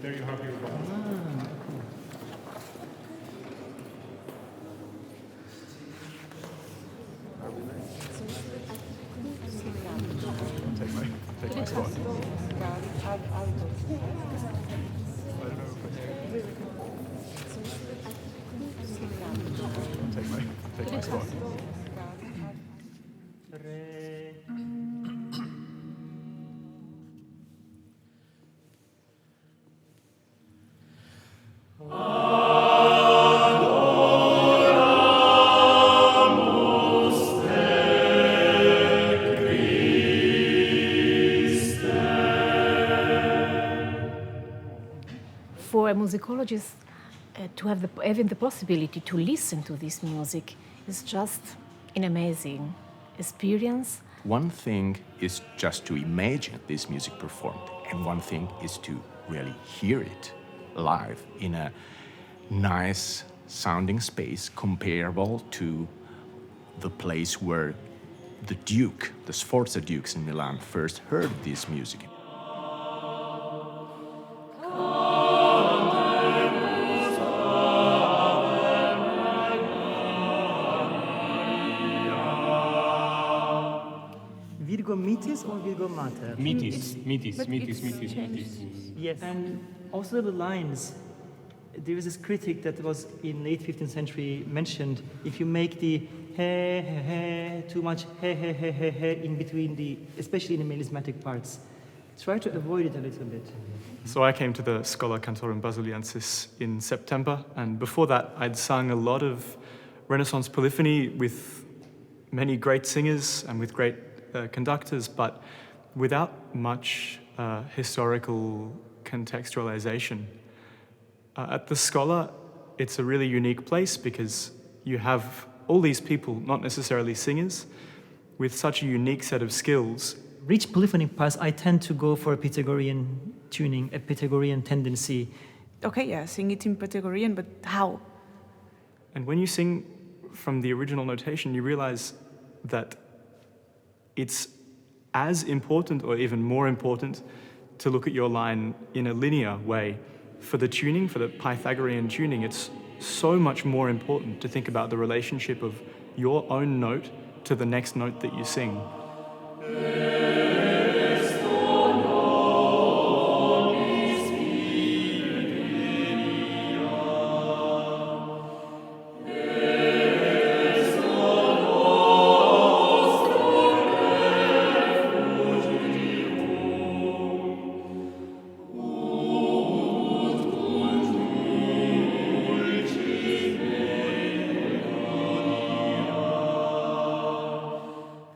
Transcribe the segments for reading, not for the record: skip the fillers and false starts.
there you have your band. Take my spot. Take my spot. For a musicologist, to have having the possibility to listen to this music is just an amazing experience. One thing is just to imagine this music performed, and one thing is to really hear it live in a nice sounding space comparable to the place where the Duke, the Sforza Dukes in Milan, first heard this music. Virgo mitis or Virgo mater? Mitis. Yes. And also the lines. There is this critic that was in late 15th century mentioned, if you make the he, too much he in between especially in the melismatic parts, try to avoid it a little bit. So I came to the Schola Cantorum Basiliensis in September, and before that I'd sung a lot of Renaissance polyphony with many great singers and with great conductors, but without much historical contextualization. At the Schola, it's a really unique place because you have all these people, not necessarily singers, with such a unique set of skills. Rich polyphonic parts, I tend to go for a Pythagorean tuning, a Pythagorean tendency. Okay, yeah, sing it in Pythagorean, but how? And when you sing from the original notation, you realize that it's as important or even more important to look at your line in a linear way. For the tuning, for the Pythagorean tuning, it's so much more important to think about the relationship of your own note to the next note that you sing.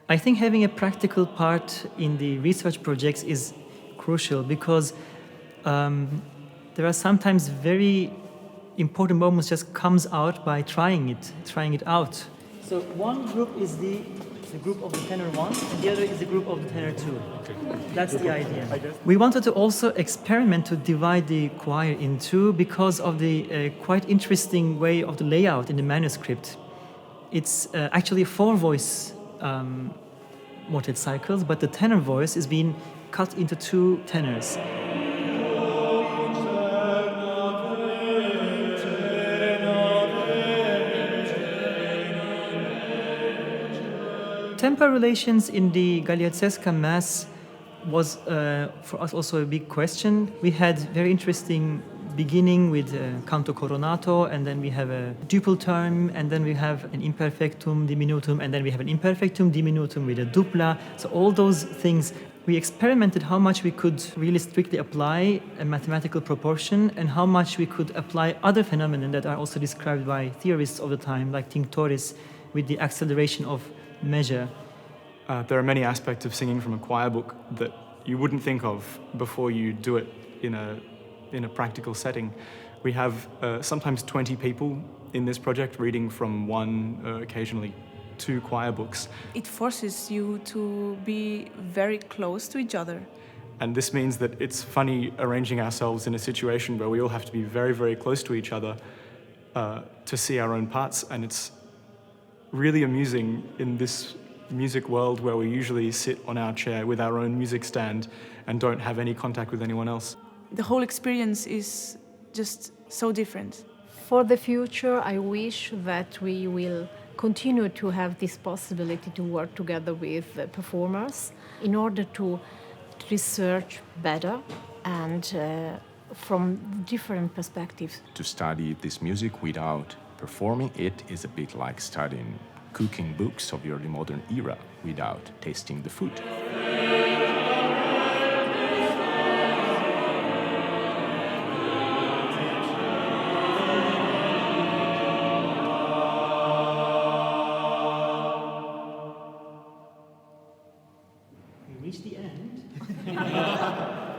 I think having a practical part in the research projects is crucial because there are sometimes very important moments just comes out by trying it out. So one group is the group of the tenor 1 and the other is the group of the tenor 2. Okay. That's the idea. We wanted to also experiment to divide the choir in two because of the quite interesting way of the layout in the manuscript. It's actually a 4-voice Motet Cycles, but the tenor voice is being cut into 2 tenors. Tempo relations in the Galeazzesca Mass was for us also a big question. We had very interesting beginning with canto coronato, and then we have a duple term, and then we have an imperfectum diminutum, and then we have an imperfectum diminutum with a dupla. So all those things, we experimented how much we could really strictly apply a mathematical proportion and how much we could apply other phenomena that are also described by theorists of the time, like tinctoris, with the acceleration of measure. There are many aspects of singing from a choir book that you wouldn't think of before you do it in a practical setting. We have sometimes 20 people in this project reading from one, occasionally 2 choir books. It forces you to be very close to each other. And this means that it's funny arranging ourselves in a situation where we all have to be very, very close to each other to see our own parts. And it's really amusing in this music world where we usually sit on our chair with our own music stand and don't have any contact with anyone else. the whole experience is just so different. For the future, I wish that we will continue to have this possibility to work together with performers in order to research better and from different perspectives. To study this music without performing it is a bit like studying cooking books of the early modern era without tasting the food. We reached the end.